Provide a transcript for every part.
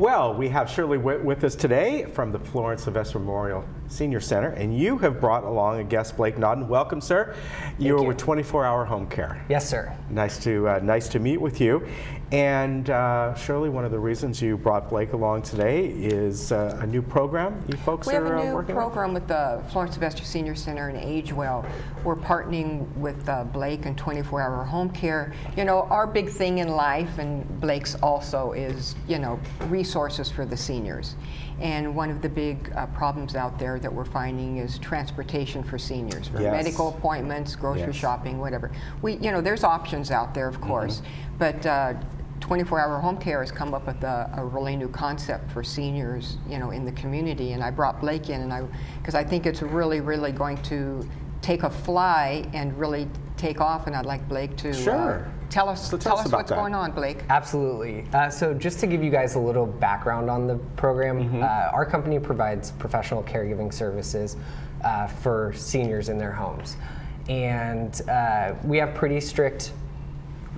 Well, we have Shirley Witt with us today from the Florence Sylvester Memorial Senior Center, and you have brought along a guest, Blake Naudin. Welcome, sir. You are with 24-hour home care. Yes, sir. Nice to meet with you. And Shirley, one of the reasons you brought Blake along today is a new program you folks are working on? We have a new program with the Florence Sylvester Senior Center and Age Well. We're partnering with Blake and 24-hour home care. You know, our big thing in life, and Blake's also, is, you know, resources for the seniors. And one of the big problems out there that we're finding is transportation for seniors, for medical appointments, grocery shopping, whatever. There's options out there, of course, but 24-hour home care has come up with a really new concept for seniors, you know, in the community. And I brought Blake in, because I think it's really, really going to take a fly and really take off. And I'd like Blake to tell us what's going on, Blake. Absolutely. So just to give you guys a little background on the program, our company provides professional caregiving services for seniors in their homes. And we have pretty strict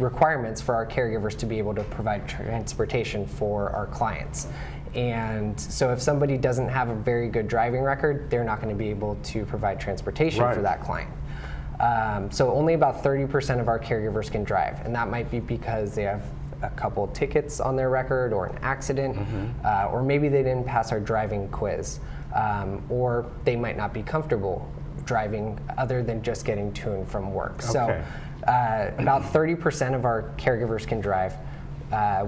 requirements for our caregivers to be able to provide transportation for our clients. And so if somebody doesn't have a very good driving record, they're not going to be able to provide transportation for that client. So only about 30% of our caregivers can drive, and that might be because they have a couple tickets on their record or an accident, or maybe they didn't pass our driving quiz, or they might not be comfortable driving other than just getting to and from work. So about 30% of our caregivers can drive,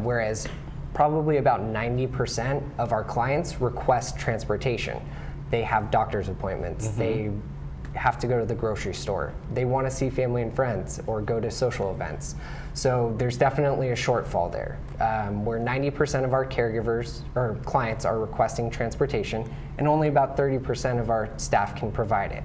whereas probably about 90% of our clients request transportation. They have doctor's appointments, they have to go to the grocery store, they want to see family and friends or go to social events. So there's definitely a shortfall there, where 90% of our caregivers or clients are requesting transportation, and only about 30% of our staff can provide it.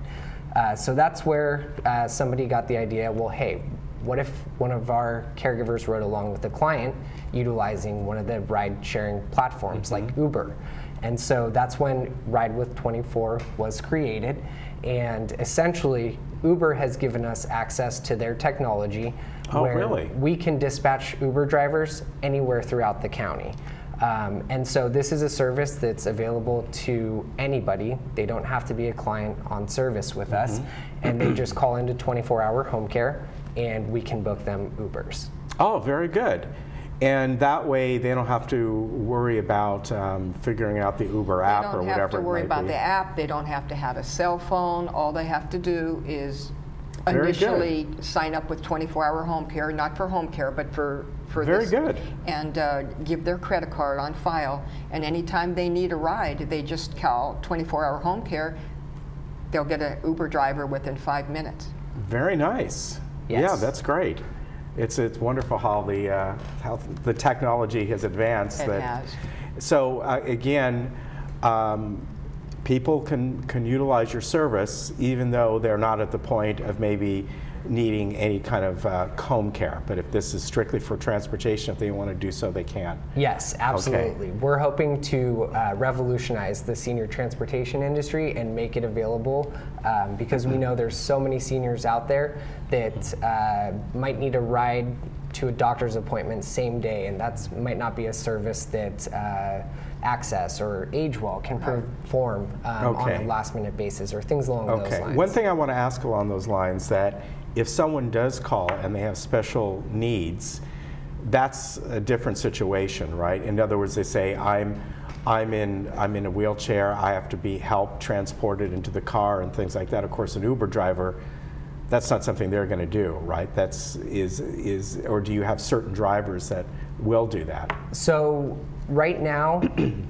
So that's where somebody got the idea, well, hey, what if one of our caregivers rode along with a client utilizing one of the ride-sharing platforms like Uber? And so that's when Ridewith24 was created. And essentially, Uber has given us access to their technology where we can dispatch Uber drivers anywhere throughout the county. And so this is a service that's available to anybody. They don't have to be a client on service with us, and they just call into 24-hour home care, and we can book them Ubers. Oh, very good. And that way they don't have to worry about figuring out the Uber app or whatever it might be. They don't have to worry about the app. They don't have to have a cell phone. All they have to do is initially sign up with 24-hour home care, not for home care, but for this. And give their credit card on file. And anytime they need a ride, they just call 24-hour home care. They'll get an Uber driver within 5 minutes. Very nice. Yes. Yeah, that's great. It's wonderful how the technology has advanced. It has. So again, people can utilize your service even though they're not at the point of maybe needing any kind of home care. But if this is strictly for transportation, if they want to do so, they can. Yes, absolutely. We're hoping to revolutionize the senior transportation industry and make it available because we know there's so many seniors out there that might need a ride to a doctor's appointment same day, and that might not be a service that Access or Age Well can perform on a last-minute basis or things along those lines. One thing I want to ask along those lines, that if someone does call and they have special needs, that's a different situation, right? In other words, they say, I'm in a wheelchair, I have to be helped transported into the car and things like that. Of course, an Uber driver, that's not something they're going to do, right? Or do you have certain drivers that will do that? So right now,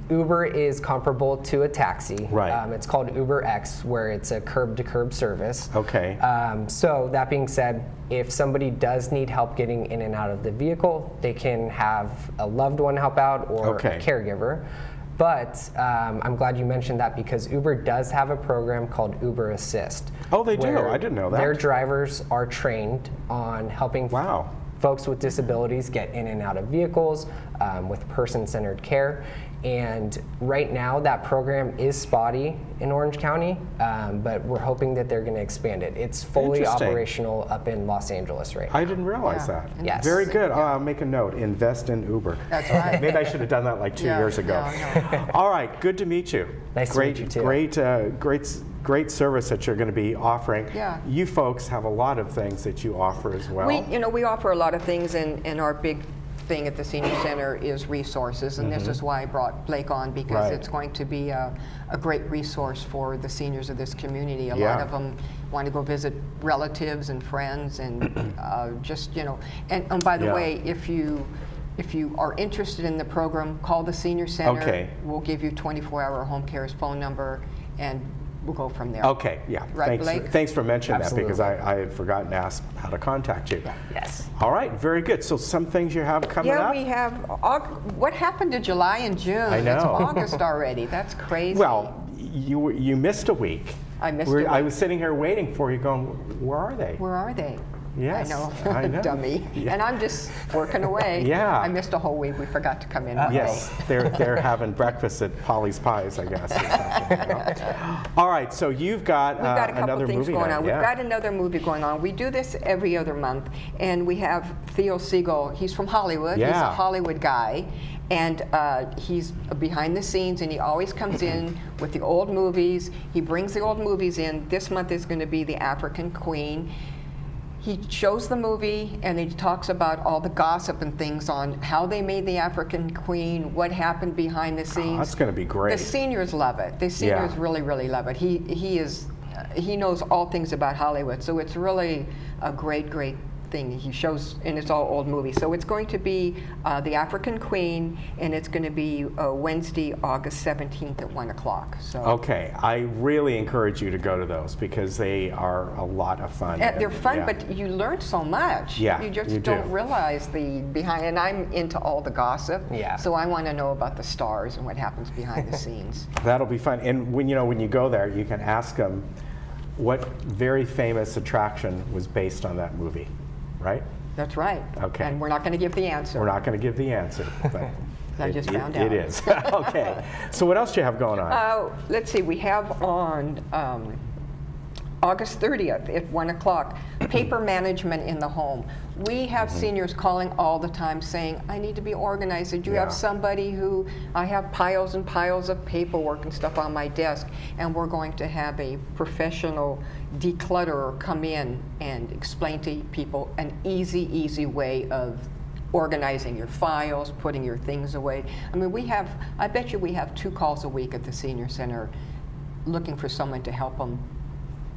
Uber is comparable to a taxi. Right. It's called UberX, where it's a curb-to-curb service. Okay. So that being said, if somebody does need help getting in and out of the vehicle, they can have a loved one help out or a caregiver. But I'm glad you mentioned that because Uber does have a program called Uber Assist. Oh, they do? I didn't know that. Their drivers are trained on helping folks with disabilities get in and out of vehicles with person-centered care. And right now, that program is spotty in Orange County, but we're hoping that they're going to expand it. It's fully Interesting. operational up in Los Angeles right now. I didn't realize Yeah. that. Yes. Very good. Oh, I'll make a note. Invest in Uber. That's right. Maybe I should have done that like 2 Yeah, years ago. no. All right. Good to meet you. Nice to great, meet you, too. Great service that you're going to be offering. Yeah. You folks have a lot of things that you offer as well. We offer a lot of things, and our big thing at the Senior Center is resources, and this is why I brought Blake on, because Right. it's going to be a great resource for the seniors of this community. A Yeah. lot of them want to go visit relatives and friends, and just, and by the Yeah. way, if you are interested in the program, call the Senior Center. Okay. We'll give you 24-hour home care's phone number, and we'll go from there. Okay, yeah. Right, Blake? Thanks for mentioning Absolutely. that, because I had forgotten to ask how to contact you. Yes. All right, very good. So some things you have coming Yeah, up? we have. What happened to July and June? I know. It's August already. That's crazy. Well, you missed a week. I missed a week. I was sitting here waiting for you going, where are they? Where are they? Yes, I know. I know. Dummy. Yeah. And I'm just working away. Yeah. I missed a whole week. We forgot to come in one Yes, day. they're having breakfast at Polly's Pies, I guess. Or something, you know? All right, so you've got, We've got a couple another things movie going night, on. yeah. We've got another movie going on. We do this every other month, and we have Theo Siegel. He's from Hollywood. He's a Yeah. Hollywood guy, and he's behind the scenes, and he always comes in with the old movies. He brings the old movies in. This month is going to be The African Queen. He shows the movie, and he talks about all the gossip and things on how they made the African Queen, what happened behind the scenes. That's going to be great. The seniors love it. The seniors Yeah. really, really love it. He knows all things about Hollywood, so it's really a great thing. He shows, and it's all old movies. So it's going to be The African Queen, and it's going to be Wednesday, August 17th at 1 o'clock. So Okay, I really encourage you to go to those because they are a lot of fun. they're fun, Yeah. but you learn so much. Yeah, you just you do. don't realize the behind. And I'm into all the gossip. Yeah. So I want to know about the stars and what happens behind the scenes. That'll be fun. And when you go there, you can ask them what very famous attraction was based on that movie, right? That's right. Okay. And we're not going to give the answer. We're not going to give the answer, but I just found out. It is. Okay. So what else do you have going on? Let's see, we have on August 30th at 1 o'clock, paper management in the home. We have seniors calling all the time saying, I need to be organized. Did you Yeah. have somebody who, I have piles and piles of paperwork and stuff on my desk, and we're going to have a professional declutterer come in and explain to people an easy way of organizing your files, putting your things away. I mean, I bet you we have 2 calls a week at the Senior Center looking for someone to help them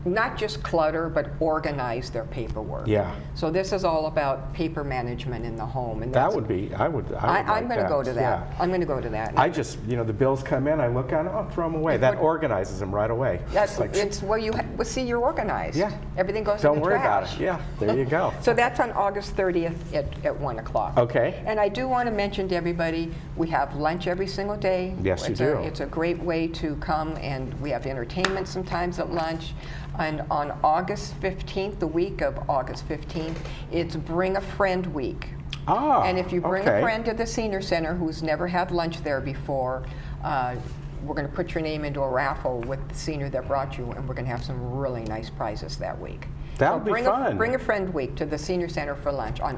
not just clutter, but organize their paperwork. Yeah. So this is all about paper management in the home. And That that's- would be, I would I'm like going to go to that. Yeah. I'm going to go to that. I just, the bills come in, I look at them, oh, throw them away. That What- organizes them right away. That's, It's like, it's where see, you're organized. Yeah. Everything goes don't in the worry trash. about it. Yeah, there you go. So that's on August 30th at 1 o'clock. Okay. And I do want to mention to everybody, we have lunch every single day. Yes, you It's do. It's a great way to come, and we have entertainment sometimes at lunch. And on August 15th, the week of August 15th, it's Bring a Friend Week. Ah, And if you bring okay. a friend to the Senior Center who's never had lunch there before, we're going to put your name into a raffle with the senior that brought you, and we're going to have some really nice prizes that week. That'll be fun. Bring a Friend Week to the Senior Center for lunch on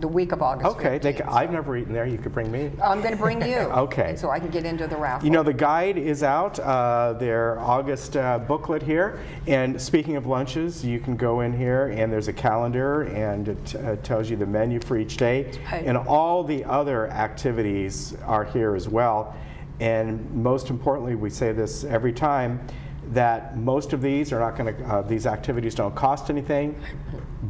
the week of August 15th. Okay, I've never eaten there. You could bring me. I'm going to bring you. Okay. And so I can get into the raffle. The guide is out, their August booklet here. And speaking of lunches, you can go in here and there's a calendar and it tells you the menu for each day. Right. And all the other activities are here as well. And most importantly, we say this every time, that most of these are not going to, these activities don't cost anything,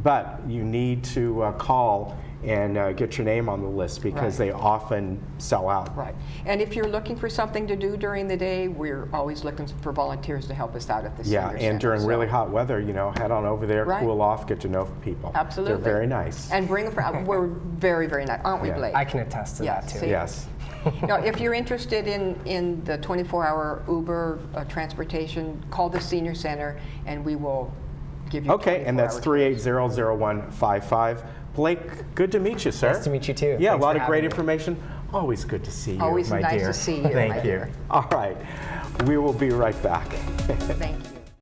but you need to call and get your name on the list because Right. they often sell out. Right. And if you're looking for something to do during the day, we're always looking for volunteers to help us out at the Yeah, Senior Center. and during So- really hot weather, head on over there, Right. cool off, get to know people. Absolutely. They're very nice. And bring a friend. We're very, very nice, aren't we, Yeah. Blake? I can attest to Yeah, that too. see? Yes. Now, if you're interested in the 24-hour Uber transportation, call the Senior Center, and we will give you Okay, and that's 24 hours. 380-0155. Blake, good to meet you, sir. Nice to meet you too. Yeah, Thanks a lot for of great having me. information. Always good to see you, Always my nice dear. to see you, Thank my you. dear. All right, we will be right back. Thank you.